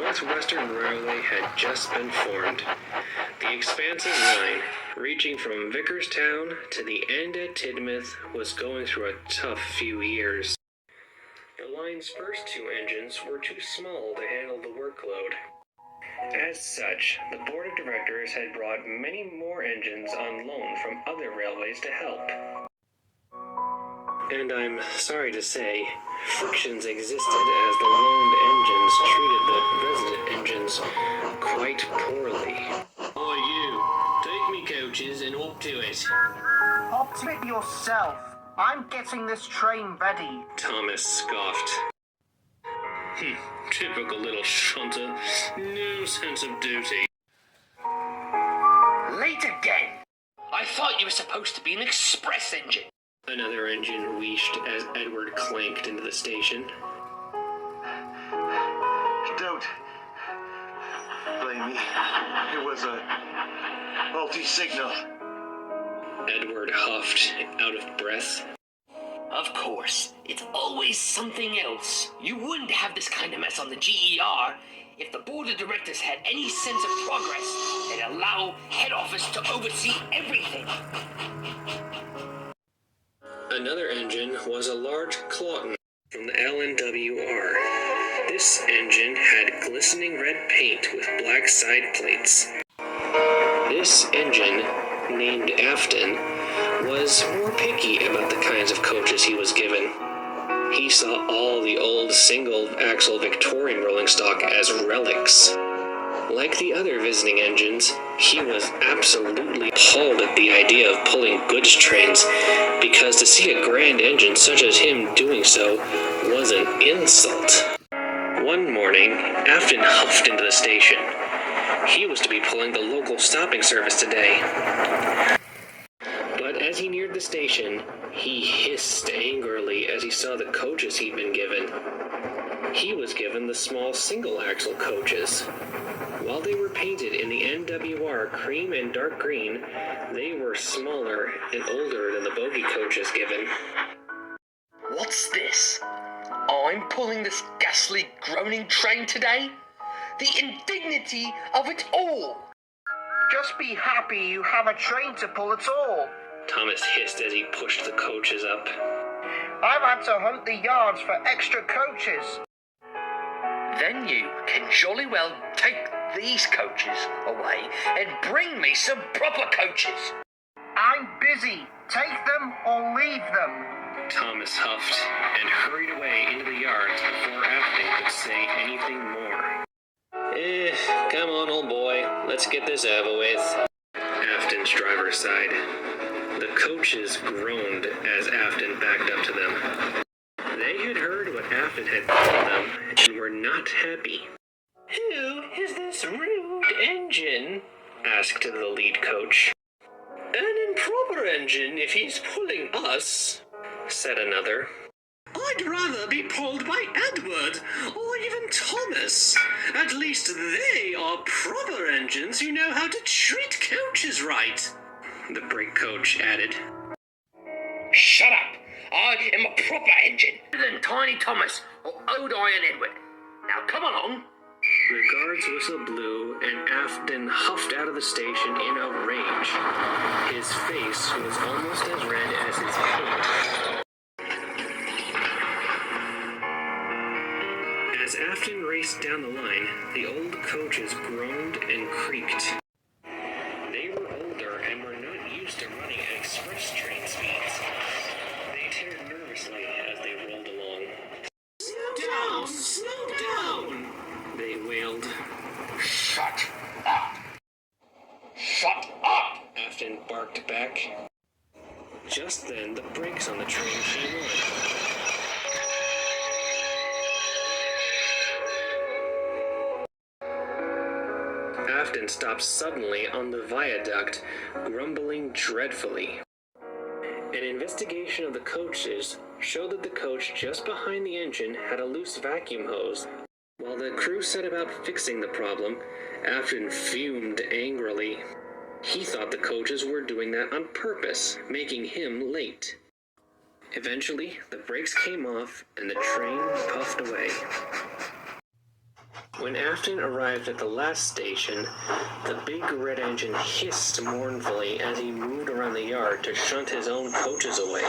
Northwestern Railway had just been formed. The expansive line, reaching from Vickerstown to the end at Tidmouth, was going through a tough few years. The line's first two engines were too small to handle the workload. As such, the board of directors had brought many more engines on loan from other railways to help. And I'm sorry to say, frictions existed as the loaned engines treated the resident engines quite poorly. Oi you, take me coaches and up to it. Up to it yourself. I'm getting this train ready. Thomas scoffed. Typical little shunter. No sense of duty. Late again. I thought you were supposed to be an express engine. Another engine wheezed as Edward clanked into the station. Don't blame me. It was a faulty signal. Edward huffed, out of breath. Of course, it's always something else. You wouldn't have this kind of mess on the GER if the board of directors had any sense of progress. They'd allow head office to oversee everything. Another engine was a large Clawton from the LNWR. This engine had glistening red paint with black side plates. This engine, named Afton, was more picky about the kinds of coaches he was given. He saw all the old single-axle Victorian rolling stock as relics. Like the other visiting engines, he was absolutely appalled at the idea of pulling goods trains, because to see a grand engine such as him doing so was an insult. One morning, Afton huffed into the station. He was to be pulling the local stopping service today. But as he neared the station, he hissed angrily as he saw the coaches he'd been given. He was given the small single-axle coaches. While they were painted in the NWR cream and dark green, they were smaller and older than the bogie coaches given. What's this? I'm pulling this ghastly groaning train today? The indignity of it all! Just be happy you have a train to pull at all. Thomas hissed as he pushed the coaches up. I've had to hunt the yards for extra coaches. Then you can jolly well take these coaches away and bring me some proper coaches. I'm busy. Take them or leave them. Thomas huffed and hurried away into the yards before Afton could say anything more. Come on, old boy. Let's get this over with. Afton's driver sighed. The coaches groaned as Afton backed up to them. They had heard what Afton had called them and were not happy. Who is this rude engine? Asked the lead coach. An improper engine if he's pulling us, said another. I'd rather be pulled by Edward, or even Thomas. At least they are proper engines who know how to treat coaches right, the brake coach added. Shut up! I am a proper engine. Better than Tiny Thomas or Old Iron Edward. Now come along. The guard's whistle blew, and Afton huffed out of the station in a rage. His face was almost as red as his paint. As Afton raced down the line, the old coaches groaned and creaked. They were older and were not used to running at express train speeds. They teared nervously as they rolled along. Slow down, they wailed. Shut up! Shut up! Afton barked back. Just then, the brakes on the train came on. Afton stopped suddenly on the viaduct, grumbling dreadfully. An investigation of the coaches showed that the coach just behind the engine had a loose vacuum hose. While the crew set about fixing the problem, Afton fumed angrily. He thought the coaches were doing that on purpose, making him late. Eventually, the brakes came off and the train puffed away. When Afton arrived at the last station, the big red engine hissed mournfully as he moved around the yard to shunt his own coaches away.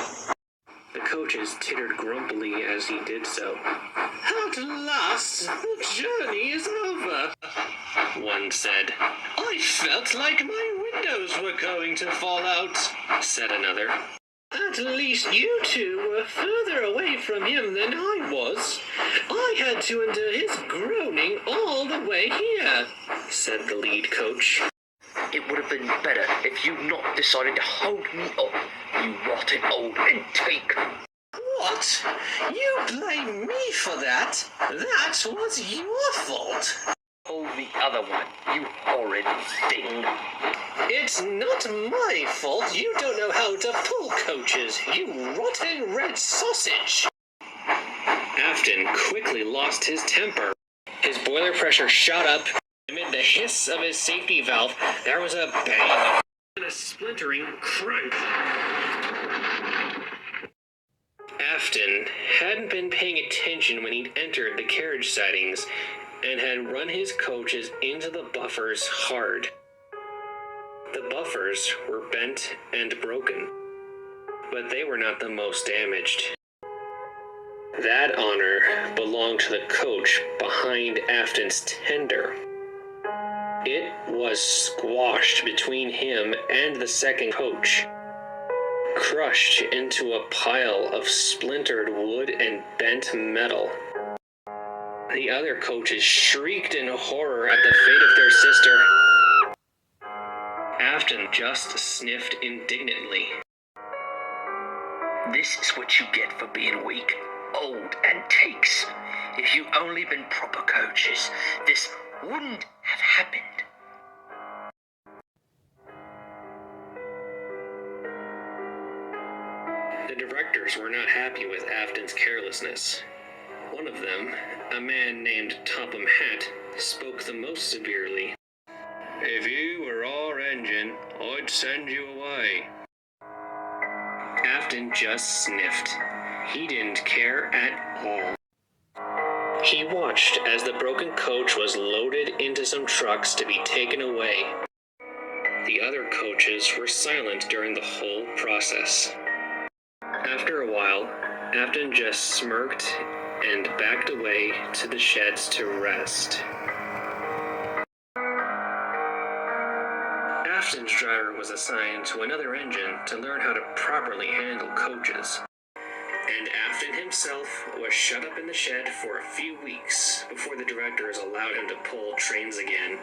The coaches tittered grumpily as he did so. "At last, the journey is over," one said. "I felt like my windows were going to fall out," said another. "At least you two were further away from him than I was. I had to endure his groaning all the way here," said the lead coach. It would have been better if you'd not decided to hold me up, you rotten old antique. What? You blame me for that? That was your fault. Oh, the other one, you horrid thing. It's not my fault you don't know how to pull coaches, you rotten red sausage. Afton quickly lost his temper. His boiler pressure shot up. Amid the hiss of his safety valve, there was a bang and a splintering crunch. Afton hadn't been paying attention when he'd entered the carriage sidings and had run his coaches into the buffers hard. The buffers were bent and broken, but they were not the most damaged. That honor belonged to the coach behind Afton's tender. It was squashed between him and the second coach, crushed into a pile of splintered wood and bent metal. The other coaches shrieked in horror at the fate of their sister. Afton just sniffed indignantly. This is what you get for being weak, old antiques. If you'd only been proper coaches, this wouldn't have happened. The directors were not happy with Afton's carelessness. One of them, a man named Topham Hatt, spoke the most severely. "If you were our engine, I'd send you away." Afton just sniffed. He didn't care at all. He watched as the broken coach was loaded into some trucks to be taken away. The other coaches were silent during the whole process. After a while, Afton just smirked and backed away to the sheds to rest. Afton's driver was assigned to another engine to learn how to properly handle coaches. And Afton himself was shut up in the shed for a few weeks before the directors allowed him to pull trains again.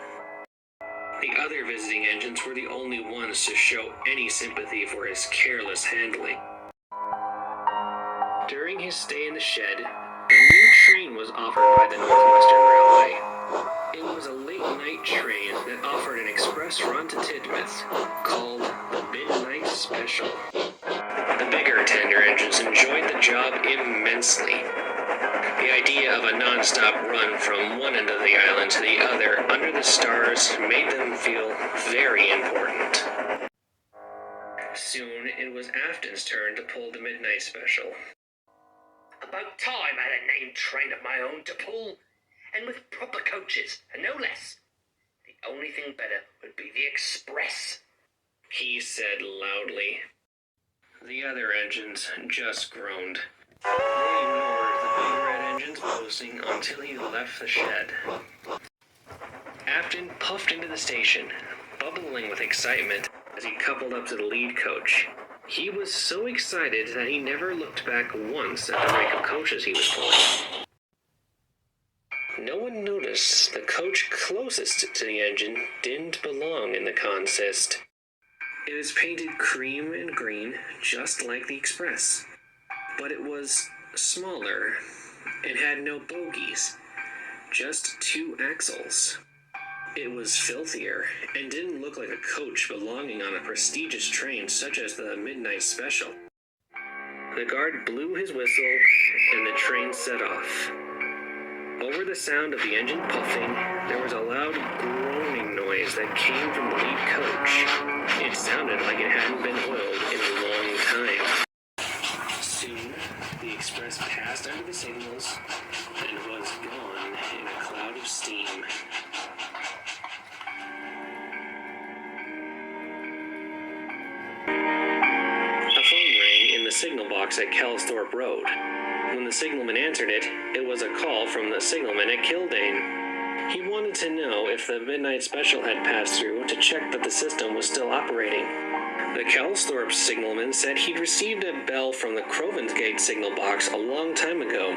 The other visiting engines were the only ones to show any sympathy for his careless handling. During his stay in the shed, a new train was offered by the Northwestern Railway. It was a late-night train that offered an express run to Tidmouth, called the Midnight Special. The bigger tender engines enjoyed the job immensely. The idea of a non-stop run from one end of the island to the other under the stars made them feel very important. Soon, it was Afton's turn to pull the Midnight Special. About time I had a named train of my own to pull, and with proper coaches, and no less. The only thing better would be the express, he said loudly. The other engines just groaned. They ignored the big red engine's boasting until he left the shed. Afton puffed into the station, bubbling with excitement as he coupled up to the lead coach. He was so excited that he never looked back once at the rank of coaches he was pulling. No one noticed the coach closest to the engine didn't belong in the consist. It was painted cream and green, just like the Express, but it was smaller and had no bogies, just 2 axles. It was filthier and didn't look like a coach belonging on a prestigious train such as the Midnight Special. The guard blew his whistle and the train set off. Over the sound of the engine puffing, there was a loud groaning noise that came from the lead coach. It sounded like it hadn't been oiled in a long time. Soon, the Express passed under the signals and was gone in a cloud of steam. box at Kelsthorpe Road. When the signalman answered it, it was a call from the signalman at Kildane. He wanted to know if the midnight special had passed through to check that the system was still operating. The Kelsthorpe signalman said he'd received a bell from the Crovansgate signal box a long time ago,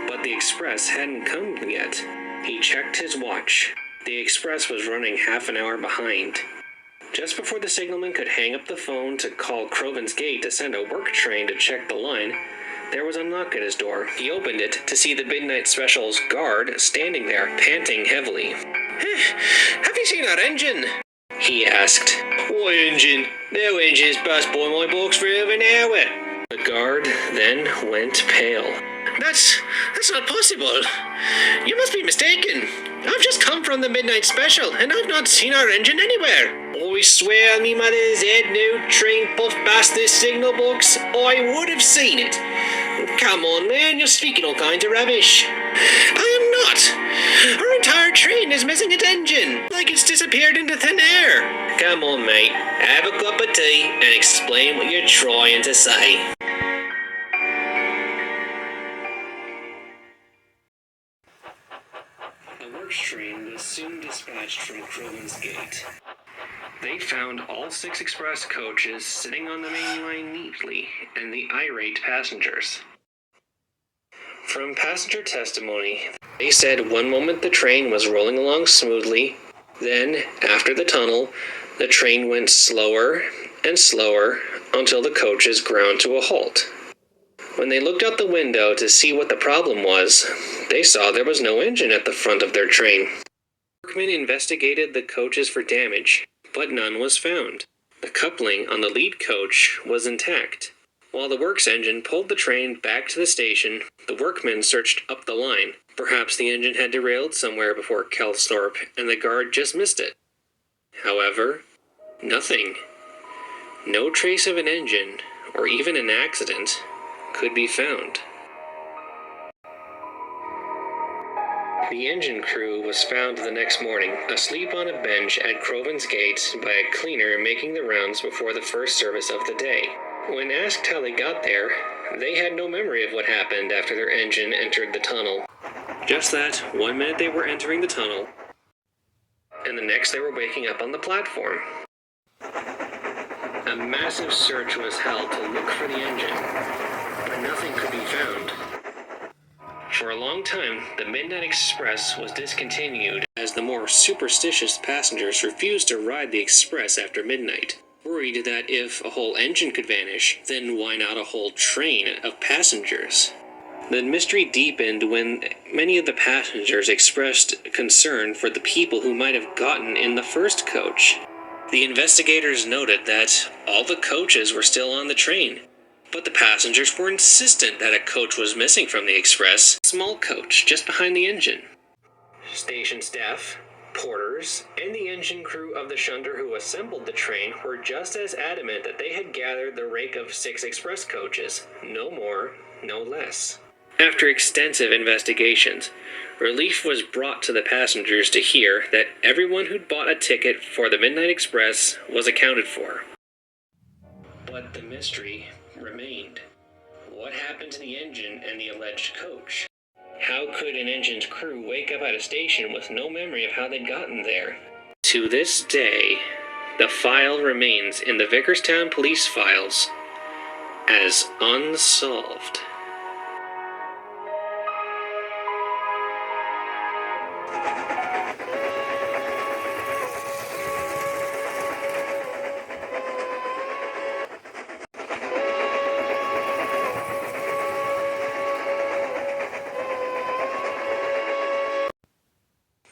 but the express hadn't come yet. He checked his watch. The express was running half an hour behind. Just before the signalman could hang up the phone to call Crovansgate to send a work train to check the line, there was a knock at his door. He opened it to see the midnight special's guard standing there, panting heavily. "Have you seen our engine?" he asked. "What engine? No engine's passed by my box for over an hour." The guard then went pale. That's not possible. You must be mistaken. I've just come from the midnight special, and I've not seen our engine anywhere. I swear on me mother's head, no train puffed past this signal box. I would have seen it. Come on, man, you're speaking all kinds of rubbish. I am not. Our entire train is missing its engine, like it's disappeared into thin air. Come on, mate, have a cup of tea and explain what you're trying to say. A works train was soon dispatched from Crovansgate. They found all 6 express coaches sitting on the main line neatly, and the irate passengers. From passenger testimony, they said one moment the train was rolling along smoothly, then, after the tunnel, the train went slower and slower until the coaches ground to a halt. When they looked out the window to see what the problem was, they saw there was no engine at the front of their train. Workmen investigated the coaches for damage, but none was found. The coupling on the lead coach was intact. While the works engine pulled the train back to the station, the workmen searched up the line. Perhaps the engine had derailed somewhere before Kelsthorpe, and the guard just missed it. However, nothing. No trace of an engine, or even an accident, could be found. The engine crew was found the next morning, asleep on a bench at Crovansgate by a cleaner making the rounds before the first service of the day. When asked how they got there, they had no memory of what happened after their engine entered the tunnel. Just that, one minute they were entering the tunnel, and the next they were waking up on the platform. A massive search was held to look for the engine, but nothing could be found. For a long time, the Midnight Express was discontinued as the more superstitious passengers refused to ride the express after midnight, worried that if a whole engine could vanish, then why not a whole train of passengers? The mystery deepened when many of the passengers expressed concern for the people who might have gotten in the first coach. The investigators noted that all the coaches were still on the train, but the passengers were insistent that a coach was missing from the express, a small coach just behind the engine. Station staff, porters, and the engine crew of the shunter who assembled the train were just as adamant that they had gathered the rake of 6 express coaches, no more, no less. After extensive investigations, relief was brought to the passengers to hear that everyone who'd bought a ticket for the Midnight Express was accounted for. But the mystery remained. What happened to the engine and the alleged coach? How could an engine's crew wake up at a station with no memory of how they'd gotten there? To this day, the file remains in the Vickerstown police files as unsolved.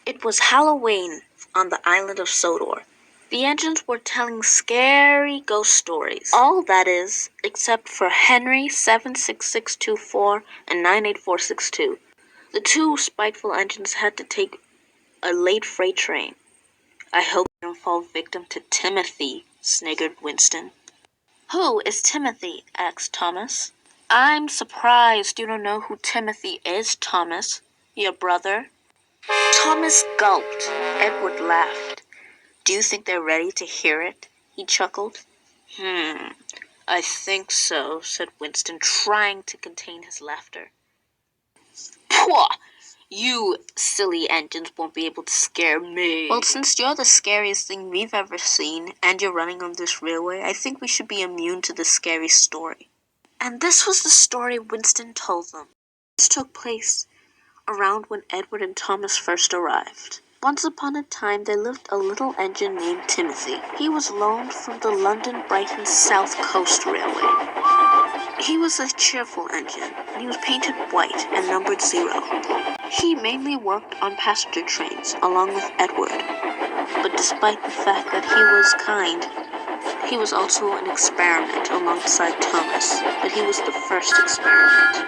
It was Halloween on the island of Sodor. The engines were telling scary ghost stories. All that is, except for Henry 76624 and 98462. The 2 spiteful engines had to take a late freight train. I hope you don't fall victim to Timothy, sniggered Winston. Who is Timothy? Asked Thomas. I'm surprised you don't know who Timothy is, Thomas. Your brother? Thomas gulped. Edward laughed. Do you think they're ready to hear it? He chuckled. I think so, said Winston, trying to contain his laughter. Pwah! You silly engines won't be able to scare me. Well, since you're the scariest thing we've ever seen, and you're running on this railway, I think we should be immune to this scary story. And this was the story Winston told them. This took place around when Edward and Thomas first arrived. Once upon a time, there lived a little engine named Timothy. He was loaned from the London-Brighton South Coast Railway. He was a cheerful engine, and he was painted white and numbered 0. He mainly worked on passenger trains, along with Edward. But despite the fact that he was kind, he was also an experiment alongside Thomas, but he was the first experiment.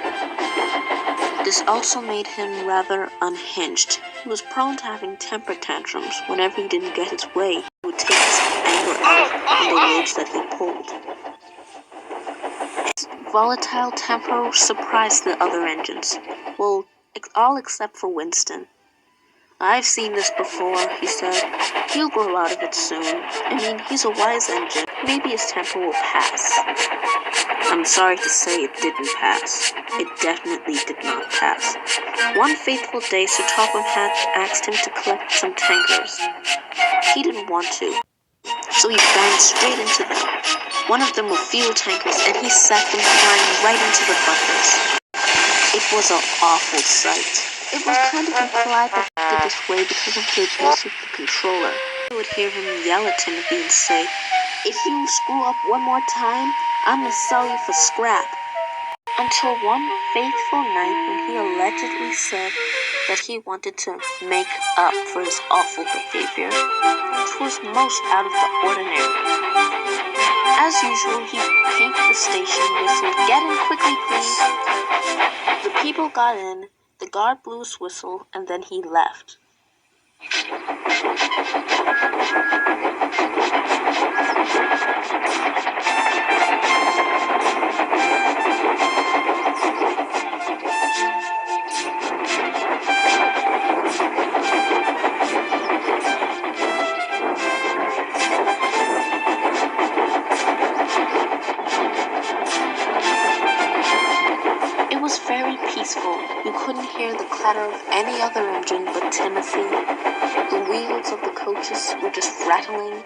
This also made him rather unhinged. He was prone to having temper tantrums. Whenever he didn't get his way, he would take his anger out on the loads that he pulled. His volatile temper surprised the other engines. Well, all except for Winston. I've seen this before, he said. He'll grow out of it soon. I mean, he's a wise engine. Maybe his temper will pass. I'm sorry to say it didn't pass. It definitely did not pass. One fateful day, Sir Topham had asked him to collect some tankers. He didn't want to, so he banged straight into them. One of them were fuel tankers, and he sat them flying right into the bunkers. It was an awful sight. It was kind of implied that he did this way because of the abuse of the controller. You would hear him yell at Timothy and say, "If you screw up one more time, I'm gonna sell you for scrap." Until one fateful night when he allegedly said that he wanted to make up for his awful behavior, which was most out of the ordinary. As usual, he came to the station, whistled, "Get in quickly, please." The people got in, the guard blew his whistle, and then he left. It was very peaceful. You couldn't hear the clatter of any other engine but Timothy. The wheels of the coaches were just rattling.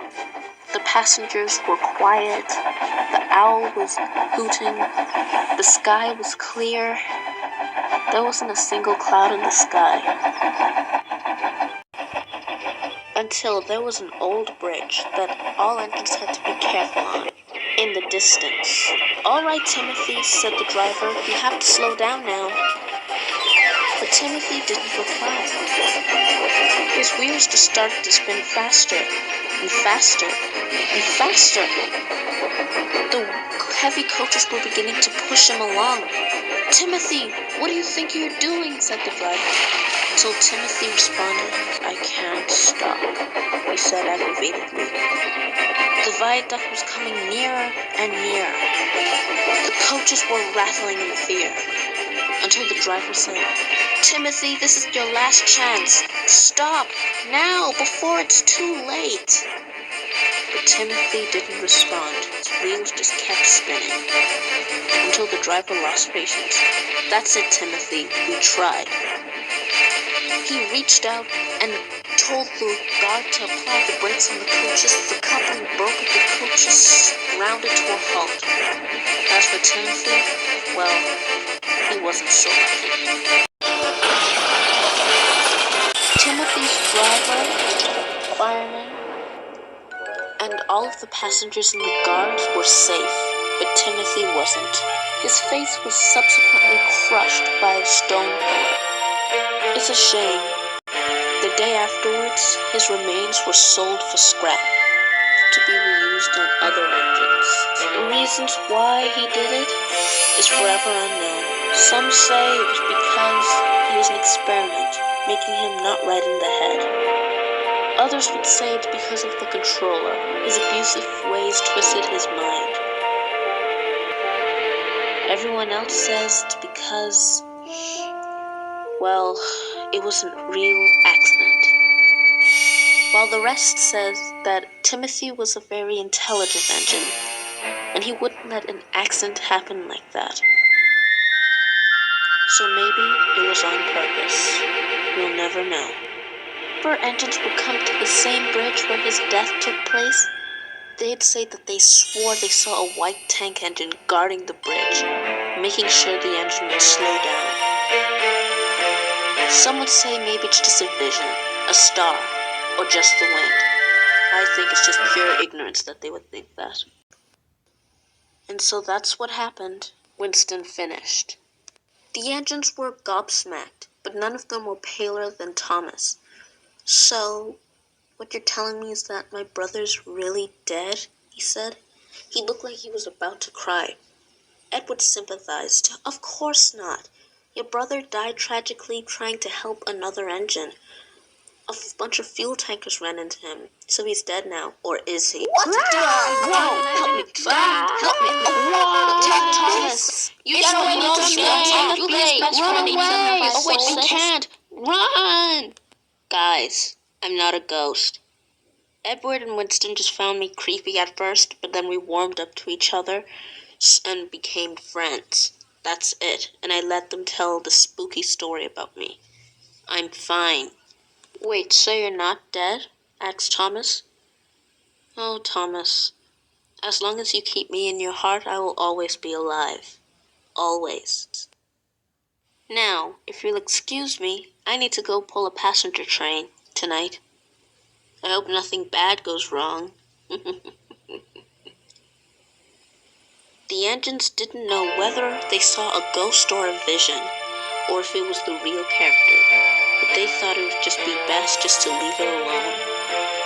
The passengers were quiet. The owl was hooting. The sky was clear. There wasn't a single cloud in the sky. Until there was an old bridge that all engines had to be careful on. In the distance. "All right, Timothy," said the driver. "You have to slow down now." But Timothy didn't reply. His wheels just started to spin faster and faster and faster. The heavy coaches were beginning to push him along. "Timothy, what do you think you're doing?" said the driver. Until Timothy responded, "I can't stop," he said aggravatedly. The viaduct was coming nearer and nearer. The coaches were rattling in fear, until the driver said, "Timothy, this is your last chance. Stop, now, before it's too late." But Timothy didn't respond. His wheels just kept spinning, until the driver lost patience. "That's it, Timothy, we tried." He reached out and told the guard to apply the brakes on the coaches. The coupling broke and the coaches grounded to a halt. As for Timothy, well, he wasn't so lucky. Timothy's driver, fireman, and all of the passengers and the guards were safe, but Timothy wasn't. His face was subsequently crushed by a stone pillar. It's a shame. The day afterwards, his remains were sold for scrap to be reused on other engines. The reasons why he did it is forever unknown. Some say it was because he was an experiment, making him not right in the head. Others would say it's because of the controller. His abusive ways twisted his mind. Everyone else says it's because, well, it was a real accident. While the rest says that Timothy was a very intelligent engine, and he wouldn't let an accident happen like that. So maybe it was on purpose. We'll never know. Whenever engines would come to the same bridge where his death took place, they'd say that they swore they saw a white tank engine guarding the bridge, making sure the engine would slow down. Some would say maybe it's just a vision, a star, or just the wind. I think it's just pure ignorance that they would think that. And so that's what happened. Winston finished. The engines were gobsmacked, but none of them were paler than Thomas. So, what you're telling me is that my brother's really dead? He said. He looked like he was about to cry. Edward sympathized. Of course not. Your brother died tragically trying to help another engine. A bunch of fuel tankers ran into him, so he's dead now. Or is he? What? Whoa! Help me! Help me! Thomas! You gotta wait until run away! Oh wait, we can't! Run! Guys, I'm not a ghost. Edward and Winston just found me creepy at first, but then we warmed up to each other and became friends. That's it, and I let them tell the spooky story about me. I'm fine. Wait, so you're not dead? Asked Thomas. Oh, Thomas, as long as you keep me in your heart, I will always be alive. Always. Now, if you'll excuse me, I need to go pull a passenger train tonight. I hope nothing bad goes wrong. The engines didn't know whether they saw a ghost or a vision, or if it was the real character, but they thought it would just be best just to leave it alone.